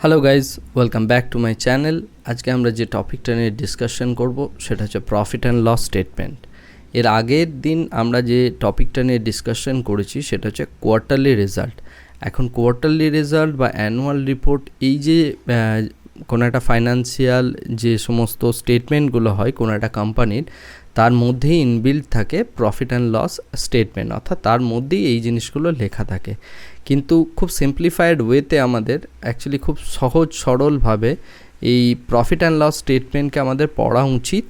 Hello guys, welcome back to my channel. আজকে আমরা যে টপিকটা নিয়ে ডিসকাশন করব সেটা হচ্ছে প্রফিট অ্যান্ড লস স্টেটমেন্ট। এর আগের দিন আমরা যে টপিকটা নিয়ে ডিসকাশন করেছি সেটা হচ্ছে কোয়ার্টারলি রেজাল্ট। এখন কোয়ার্টারলি রেজাল্ট বা অ্যানুয়াল রিপোর্ট, এই যে কোনো একটা ফাইন্যান্সিয়াল যে সমস্ত স্টেটমেন্টগুলো হয় কোনো একটা কোম্পানির, তার মধ্যেই ইনবিল্ড থাকে প্রফিট অ্যান্ড লস স্টেটমেন্ট, অর্থাৎ তার মধ্যেই এই জিনিসগুলো লেখা থাকে। কিন্তু খুব সিম্পলিফাইড ওয়েতে আমাদের অ্যাকচুয়ালি খুব সহজ সরলভাবে এই প্রফিট অ্যান্ড লস স্টেটমেন্টকে আমাদের পড়া উচিত।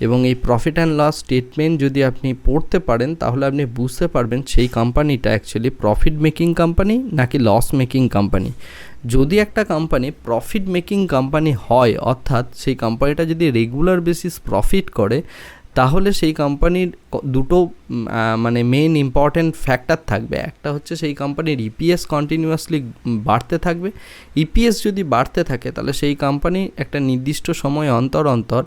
এবং এই প্রফিট অ্যান্ড লস স্টেটমেন্ট যদি আপনি পড়তে পারেন তাহলে আপনি বুঝতে পারবেন সেই কোম্পানিটা অ্যাকচুয়ালি প্রফিট মেকিং কোম্পানি নাকি লস মেকিং কোম্পানি। যদি একটা কোম্পানি প্রফিট মেকিং কোম্পানি হয়, অর্থাৎ সেই কোম্পানিটা যদি রেগুলার বেসিস প্রফিট করে, তাহলে সেই কোম্পানির দুটো মেন ইম্পর্ট্যান্ট ফ্যাক্টর থাকবে। একটা হচ্ছে সেই কোম্পানির ইপিএস কন্টিনিউয়াসলি বাড়তে থাকবে। ইপিএস যদি বাড়তে থাকে তাহলে সেই কোম্পানি একটা নির্দিষ্ট সময় অন্তর অন্তর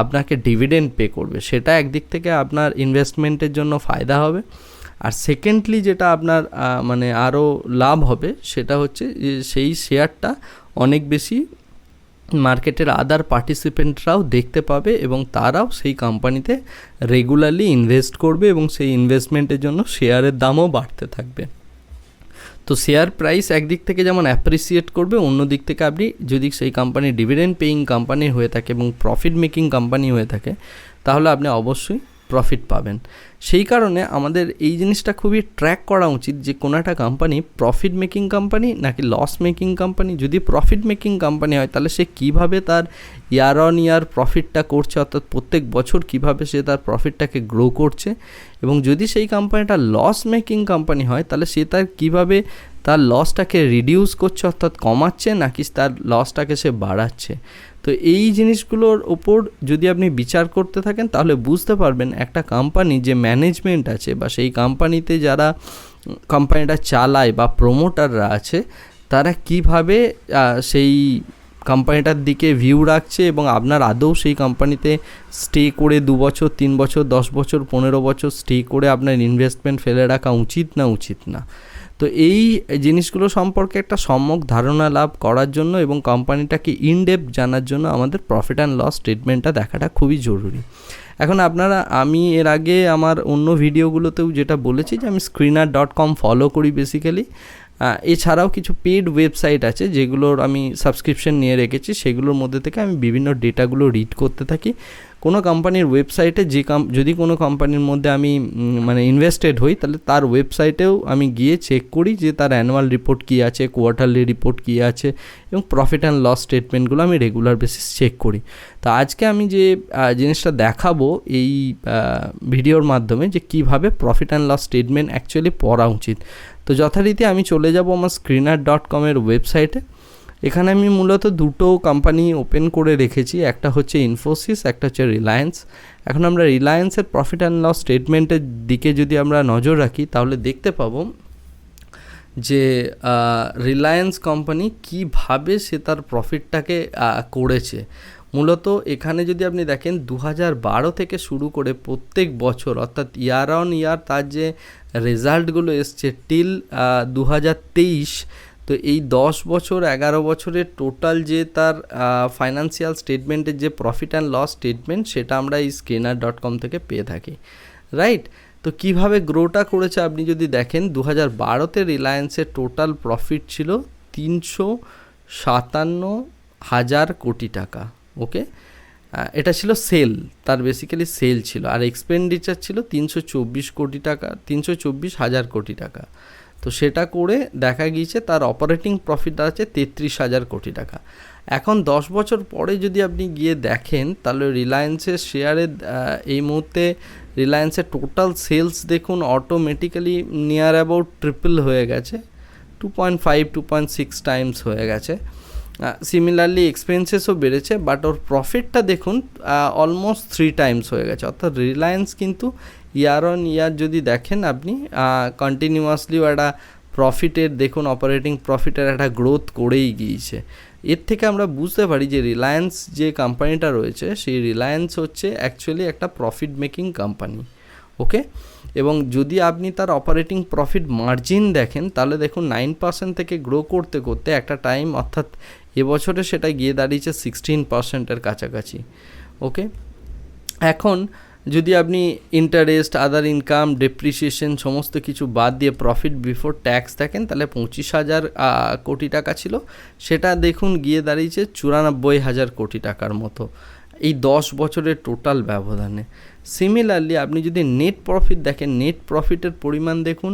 আপনাকে ডিভিডেন্ড পে করবে, সেটা একদিক থেকে আপনার ইনভেস্টমেন্টের জন্য ফায়দা হবে। আর সেকেন্ডলি যেটা আপনার আরও লাভ হবে সেটা হচ্ছে সেই শেয়ারটা অনেক বেশি মার্কেটের আদার পার্টিসিপেন্টরাও দেখতে পাবে এবং তারাও সেই কোম্পানিতে রেগুলারলি ইনভেস্ট করবে এবং সেই ইনভেস্টমেন্টের জন্য শেয়ারের দামও বাড়তে থাকবে। তো শেয়ার প্রাইস একদিক থেকে যেমন অ্যাপ্রিসিয়েট করবে, অন্য দিক থেকে আপনি যদি সেই কোম্পানি ডিভিডেন্ড পেইং কোম্পানি হয়ে থাকে এবং প্রফিট মেকিং কোম্পানি হয়ে থাকে তাহলে আপনি অবশ্যই প্রফিট পাবেন। সেই কারণে আমাদের এই জিনিসটা খুবই ট্র্যাক করা উচিত যে কোনো একটা কোম্পানি প্রফিট মেকিং কোম্পানি নাকি লস মেকিং কোম্পানি। যদি প্রফিট মেকিং কোম্পানি হয় তাহলে সে কীভাবে তার ইয়ার অন ইয়ার প্রফিটটা করছে, অর্থাৎ প্রত্যেক বছর কীভাবে সে তার প্রফিটটাকে গ্রো করছে। এবং যদি সেই কোম্পানিটা লস মেকিং কোম্পানি হয় তাহলে সে তার কীভাবে তার লসটাকে রিডিউস করছে, অর্থাৎ কমাচ্ছে, নাকি তার লসটাকে সে বাড়াচ্ছে। তো এই জিনিসগুলোর ওপর যদি আপনি বিচার করতে থাকেন তাহলে বুঝতে পারবেন একটা কোম্পানি যে ম্যানেজমেন্ট আছে বা সেই কোম্পানিতে যারা কোম্পানিটা চালায় বা প্রমোটাররা আছে তারা কিভাবে সেই কোম্পানিটার দিকে ভিউ রাখছে এবং আপনার আদৌ সেই কোম্পানিতে স্টে করে 2 বছর 3 বছর 10 বছর 15 বছর স্টে করে আপনার ইনভেস্টমেন্ট ফেলে রাখা উচিত না। তো এই জিনিসগুলো সম্পর্কে একটা সম্যক ধারণা লাভ করার জন্য এবং কোম্পানিটাকে ইনডেপথ জানার জন্য আমাদের প্রফিট অ্যান্ড লস স্টেটমেন্টটা দেখাটা খুবই জরুরি। এখন আমি এর আগে আমার অন্য ভিডিওগুলোতেও যেটা বলেছি যে আমি screener.com ফলো করি বেসিক্যালি। এছাড়াও কিছু পেড ওয়েবসাইট আছে যেগুলোর আমি সাবস্ক্রিপশন নিয়ে রেখেছি, সেগুলোর মধ্যে থেকে আমি বিভিন্ন ডেটাগুলো রিড করতে থাকি। কোনো কোম্পানির ওয়েবসাইটে যদি কোনো কোম্পানির মধ্যে আমি ইনভেস্টেড হই তাহলে তার ওয়েবসাইটেও আমি গিয়ে চেক করি যে তার অ্যানুয়াল রিপোর্ট কী আছে, কোয়ার্টারলি রিপোর্ট কী আছে, এবং প্রফিট অ্যান্ড লস স্টেটমেন্টগুলো আমি রেগুলার বেসিস চেক করি। তো আজকে আমি যে জিনিসটা দেখাবো এই ভিডিওর মাধ্যমে যে কীভাবে profit and loss statement actually পড়া উচিত। তো যথারীতি আমি চলে যাব আমার screener.com এর ওয়েবসাইটে। এখানে আমি মূলত দুটো কোম্পানি ওপেন করে রেখেছি, একটা হচ্ছে ইনফোসিস, একটা হচ্ছে রিলায়েন্স। এখন আমরা রিলায়েন্সের প্রফিট অ্যান্ড লস স্টেটমেন্টের দিকে যদি আমরা নজর রাখি তাহলে দেখতে পাবো যে রিলায়েন্স কোম্পানি কীভাবে সে তার প্রফিটটাকে করেছে। মূলত এখানে যদি আপনি দেখেন 2012 থেকে শুরু করে প্রত্যেক বছর, অর্থাৎ ইয়ার অন ইয়ার তার যে রেজাল্টগুলো এসছে টিল 2023, তো এই 10 বছর 11 বছরের টোটাল যে তার ফাইন্যান্সিয়াল স্টেটমেন্টের যে প্রফিট অ্যান্ড লস স্টেটমেন্ট সেটা আমরা এই screener.com থেকে পেয়ে থাকি, রাইট। তো কিভাবে গ্রোটা করেছে আপনি যদি দেখেন 2012-তে রিলায়েন্সের টোটাল প্রফিট ছিল 357,000 কোটি টাকা। ওকে, এটা ছিল সেল, তার বেসিক্যালি সেল ছিল, আর এক্সপেন্ডিচার ছিল 324 কোটি টাকা, 324,000 কোটি টাকা। তো সেটা করে দেখা গিয়েছে তার অপারেটিং প্রফিট আছে 33,000 কোটি টাকা। এখন 10 বছর পরে যদি আপনি গিয়ে দেখেন তাহলে রিলায়েন্সের শেয়ারে এই মুহূর্তে রিলায়েন্সের টোটাল সেলস দেখুন অটোমেটিক্যালি নিয়ার অ্যাবাউট ট্রিপল হয়ে গেছে, 2.5-2.6 টাইমস হয়ে গেছে। সিমিলারলি এক্সপেন্সেসও বেড়েছে, বাট ওর প্রফিটটা দেখুন অলমোস্ট 3 টাইমস হয়ে গেছে। অর্থাৎ রিলায়েন্স কিন্তু ইয়ার অন ইয়ার যদি দেখেন আপনি কন্টিনিউয়াসলিও একটা প্রফিটের দেখুন অপারেটিং প্রফিটের একটা গ্রোথ করেই গিয়েছে। এর থেকে আমরা বুঝতে পারি যে রিলায়েন্স যে কোম্পানিটা রয়েছে সেই রিলায়েন্স হচ্ছে অ্যাকচুয়ালি একটা প্রফিট মেকিং কোম্পানি। ওকে, এবং যদি আপনি তার অপারেটিং প্রফিট মার্জিন দেখেন তাহলে দেখুন 9% থেকে গ্রো করতে করতে একটা টাইম, অর্থাৎ এবছরে সেটা গিয়ে দাঁড়িয়েছে 16%-এর কাছাকাছি। ওকে, এখন যদি আপনি ইন্টারেস্ট, আদার ইনকাম, ডেপ্রিসিয়েশন সমস্ত কিছু বাদ দিয়ে প্রফিট বিফোর ট্যাক্স দেখেন, তাহলে 25,000 কোটি টাকা ছিল, সেটা দেখুন গিয়ে দাঁড়িয়েছে 94,000 কোটি টাকার মতো এই 10 বছরের টোটাল ব্যবধানে। সিমিলারলি আপনি যদি নেট প্রফিট দেখেন, নেট প্রফিটের পরিমাণ দেখুন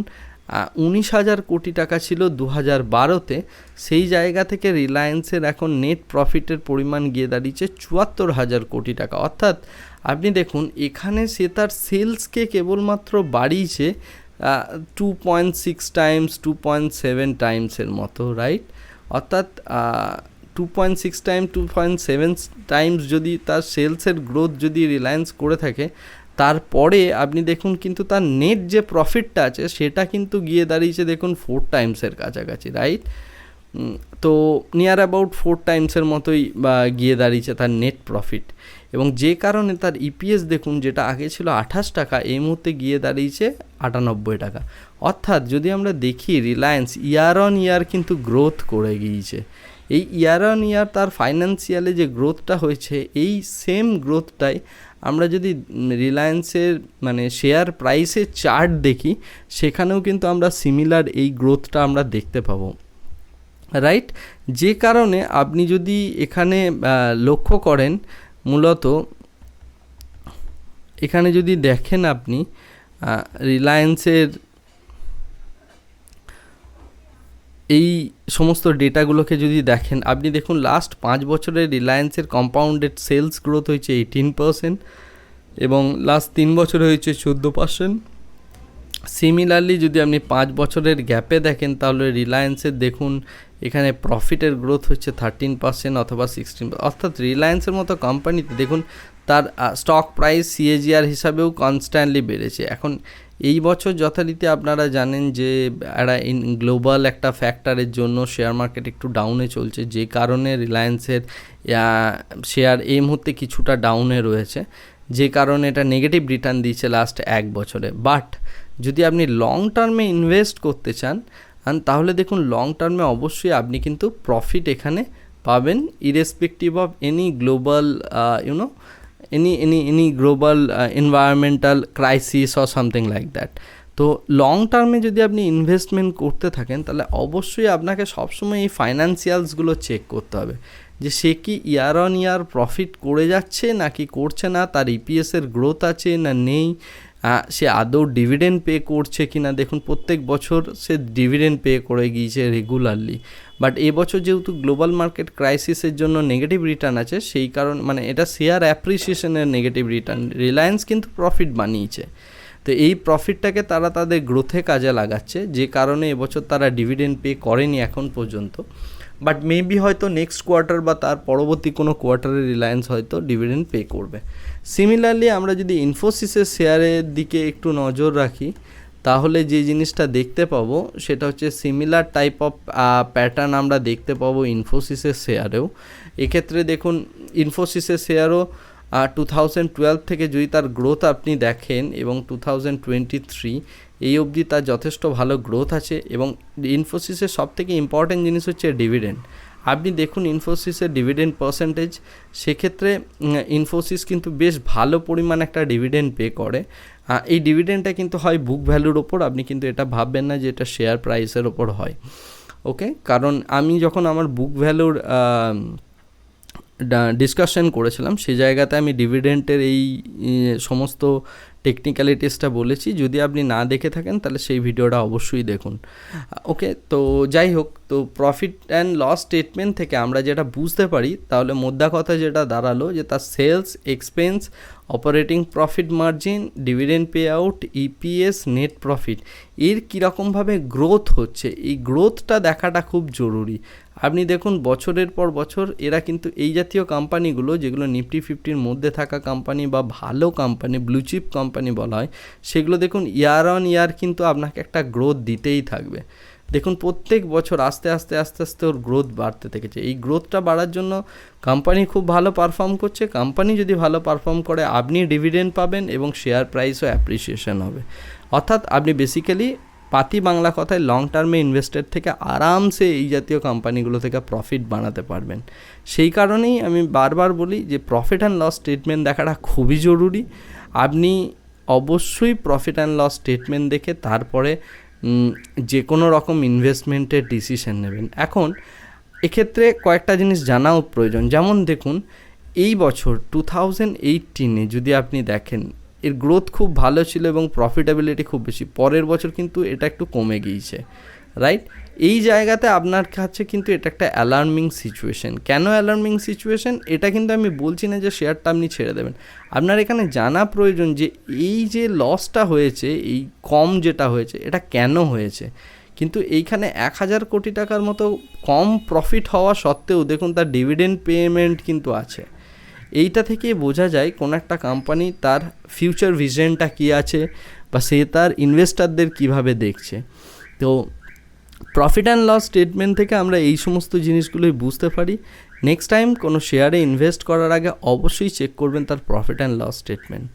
19,000 কোটি টাকা ছিল 2012-তে, সেই জায়গা থেকে রিলায়েন্সের এখন নেট প্রফিটের পরিমাণ গিয়ে দাঁড়িয়েছে 74,000 কোটি টাকা। অর্থাৎ আপনি দেখুন এখানে সে তার সেলসকে কেবলমাত্র বাড়িয়েছে 2.6 টাইমস 2.7 টাইমসের মতো, রাইট? অর্থাৎ 2.6 টাইম 2.7 টাইমস যদি তার সেলসের গ্রোথ যদি রিলায়েন্স করে থাকে, তারপরে আপনি দেখুন কিন্তু তার নেট যে প্রফিটটা আছে সেটা কিন্তু গিয়ে দাঁড়িয়েছে দেখুন 4 টাইমসের কাছাকাছি, রাইট? তো নিয়ার অ্যাবাউট 4 টাইমসের মতোই গিয়ে দাঁড়িয়েছে তার নেট প্রফিট, এবং যে কারণে তার ইপিএস দেখুন যেটা আগে ছিল 28 টাকা, এই মুহূর্তে গিয়ে দাঁড়িয়েছে 98 টাকা। অর্থাৎ যদি আমরা দেখি রিলায়েন্স ইয়ার অন ইয়ার কিন্তু গ্রোথ করে গিয়েছে। এই ইয়ার অন ইয়ার তার ফাইন্যান্সিয়ালে যে গ্রোথটা হয়েছে, এই সেম গ্রোথটাই আমরা যদি রিলায়েন্সের মানে শেয়ার প্রাইসের চার্ট দেখি, সেখানেও কিন্তু আমরা সিমিলার এই গ্রোথটা আমরা দেখতে পাবো, রাইট? যে কারণে আপনি যদি এখানে লক্ষ্য করেন, মূলত এখানে যদি দেখেন আপনি রিলায়েন্সের এই সমস্ত ডেটাগুলোকে যদি দেখেন, আপনি দেখুন লাস্ট 5 বছরে রিলায়েন্সের কম্পাউন্ডেড সেলস গ্রোথ হয়েছে 18% এবং লাস্ট 3 বছরে হয়েছে 14%। সিমিলারলি যদি আপনি 5 বছরের গ্যাপে দেখেন, তাহলে রিলায়েন্সের দেখুন এখানে প্রফিটের গ্রোথ হচ্ছে 13% অথবা 16%। অর্থাৎ রিলায়েন্সের মতো কোম্পানিতে দেখুন তার স্টক প্রাইস সিএজিআর হিসাবেও কনস্ট্যান্টলি বেড়েছে। এখন এই বছর যথারীতি আপনারা জানেন যে একটা গ্লোবাল একটা ফ্যাক্টরের জন্য শেয়ার মার্কেট একটু ডাউনে চলছে, যে কারণে রিলায়েন্সের শেয়ার এই মুহূর্তে কিছুটা ডাউনে রয়েছে, যে কারণে এটা নেগেটিভ রিটার্ন দিয়েছে লাস্ট 1 বছরে। বাট যদি আপনি লং টার্মে ইনভেস্ট করতে চান, তাহলে দেখুন লং টার্মে অবশ্যই আপনি কিন্তু প্রফিট এখানে পাবেন, irrespective of any global any global environmental crisis or something like that. তো লং টার্মে যদি আপনি ইনভেস্টমেন্ট করতে থাকেন, তাহলে অবশ্যই আপনাকে সবসময় এই ফাইন্যান্সিয়ালসগুলো চেক করতে হবে যে সে কি ইয়ার অন ইয়ার প্রফিট করে যাচ্ছে নাকি করছে না, তার ইপিএসের গ্রোথ আছে না নেই, সে আদৌ ডিভিডেন্ড পে করছে কি না। দেখুন প্রত্যেক বছর সে ডিভিডেন্ড পে করে গিয়েছে রেগুলারলি, বাট এবছর যেহেতু গ্লোবাল মার্কেট ক্রাইসিসের জন্য নেগেটিভ রিটার্ন আছে, সেই কারণ মানে এটা শেয়ার অ্যাপ্রিসিয়েশনের নেগেটিভ রিটার্ন, রিলায়েন্স কিন্তু প্রফিট বানিয়েছে, তো এই প্রফিটটাকে তারা তাদের গ্রোথে কাজে লাগাচ্ছে, যে কারণে এবছর তারা ডিভিডেন্ড পে করেনি এখন পর্যন্ত। বাট মেবি হয়তো নেক্সট কোয়ার্টার বা তার পরবর্তী কোনো কোয়ার্টারে রিলায়েন্স হয়তো ডিভিডেন্ড পে করবে। সিমিলারলি আমরা যদি ইনফোসিসের শেয়ারের দিকে একটু নজর রাখি, তাহলে যে জিনিসটা দেখতে পাবো সেটা হচ্ছে সিমিলার টাইপ অফ প্যাটার্ন আমরা দেখতে পাবো ইনফোসিসের শেয়ারেও। এক্ষেত্রে দেখুন ইনফোসিসের শেয়ারও 2012 থেকে যদি তার গ্রোথ আপনি দেখেন এবং 2023 এই অবধি তার যথেষ্ট ভালো গ্রোথ আছে, এবং ইনফোসিসের সবথেকে ইম্পর্ট্যান্ট জিনিস হচ্ছে ডিভিডেন্ড। আপনি দেখুন ইনফোসিসের ডিভিডেন্ড পার্সেন্টেজ, সেক্ষেত্রে ইনফোসিস কিন্তু বেশ ভালো পরিমাণ একটা ডিভিডেন্ড পে করে। এই ডিভিডেন্ডটা কিন্তু হয় বুক ভ্যালুর ওপর, আপনি কিন্তু এটা ভাববেন না যে এটা শেয়ার প্রাইসের ওপর হয়, ওকে? কারণ আমি যখন আমার বুক ভ্যালুর ডিসকাশন করেছিলাম, সেই জায়গাতে আমি ডিভিডেন্টের এই সমস্ত টেকনিক্যালিটিসটা বলেছি। যদি আপনি না দেখে থাকেন তাহলে সেই ভিডিওটা অবশ্যই দেখুন, ওকে? তো যাই হোক, তো প্রফিট অ্যান্ড লস স্টেটমেন্ট থেকে আমরা যেটা বুঝতে পারি, তাহলে মোদ্দা কথা যেটা দাঁড়ালো যে তার sales, expense, operating profit margin, dividend pay out, EPS, net profit, এর কীরকমভাবে গ্রোথ হচ্ছে, এই গ্রোথটা দেখাটা খুব জরুরি। আপনি দেখুন বছরের পর বছর এরা কিন্তু এই জাতীয় কোম্পানিগুলো, যেগুলো নিফটি 50-র মধ্যে থাকা কোম্পানি বা ভালো কোম্পানি, ব্লুচিপ কোম্পানি বলা হয়, সেগুলো দেখুন ইয়ার অন ইয়ার কিন্তু আপনাকে একটা গ্রোথ দিতেই থাকবে। দেখুন প্রত্যেক বছর আস্তে আস্তে আস্তে আস্তে ওর গ্রোথ বাড়তে থেকেছে। এই গ্রোথটা বাড়ার জন্য কোম্পানি খুব ভালো পারফর্ম করছে, কোম্পানি যদি ভালো পারফর্ম করে আপনি ডিভিডেন্ড পাবেন এবং শেয়ার প্রাইসও অ্যাপ্রিসিয়েশন হবে। অর্থাৎ আপনি বেসিক্যালি পাতি বাংলা কথায় লং টার্মে ইনভেস্টের থেকে আরামসে এই জাতীয় কোম্পানিগুলো থেকে প্রফিট বানাতে পারবেন। সেই কারণেই আমি বারবার বলি যে প্রফিট অ্যান্ড লস স্টেটমেন্ট দেখাটা খুবই জরুরি। আপনি অবশ্যই প্রফিট অ্যান্ড লস স্টেটমেন্ট দেখে তারপরে যে কোনো রকম ইনভেস্টমেন্টের ডিসিশন নেবেন। এখন এক্ষেত্রে কয়েকটা জিনিস জানাও প্রয়োজন। যেমন দেখুন, এই বছর 2018 যদি আপনি দেখেন, এর গ্রোথ খুব ভালো ছিল এবং প্রফিটেবিলিটি খুব বেশি। পরের বছর কিন্তু এটা একটু কমে গিয়েছে, রাইট? এই জায়গাতে আপনার কাছে কিন্তু এটা একটা অ্যালার্মিং সিচুয়েশন। কেন অ্যালার্মিং সিচুয়েশন? এটা কিন্তু আমি বলছি না যে শেয়ারটা আপনি ছেড়ে দেবেন। আপনার এখানে জানা প্রয়োজন যে এই যে লসটা হয়েছে, এই কম যেটা হয়েছে, এটা কেন হয়েছে। কিন্তু এইখানে 1000 কোটি টাকার মতো কম প্রফিট হওয়া সত্ত্বেও দেখুন তার ডিভিডেন্ড পেমেন্ট কিন্তু আছে। এইটা থেকে বোঝা যায় কোন একটা কোম্পানি তার ফিউচার ভিশনটা কী আছে বা সে তার ইনভেস্টারদের কিভাবে দেখছে। তো প্রফিট অ্যান্ড লস স্টেটমেন্ট থেকে আমরা এই সমস্ত জিনিসগুলোই বুঝতে পারি। নেক্সট টাইম কোনো শেয়ারে ইনভেস্ট করার আগে অবশ্যই চেক করবেন তার প্রফিট অ্যান্ড লস স্টেটমেন্ট।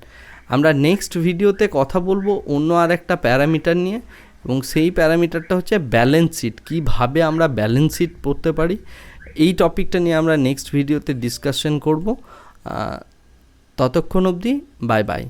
আমরা নেক্সট ভিডিওতে কথা বলবো অন্য আর একটা প্যারামিটার নিয়ে, এবং সেই প্যারামিটারটা হচ্ছে ব্যালেন্স শিট। কীভাবে আমরা ব্যালেন্স শিট পড়তে পারি, এই টপিকটা নিয়ে আমরা নেক্সট ভিডিওতে ডিসকাশন করব। ততক্ষণ অবধি বাই বাই।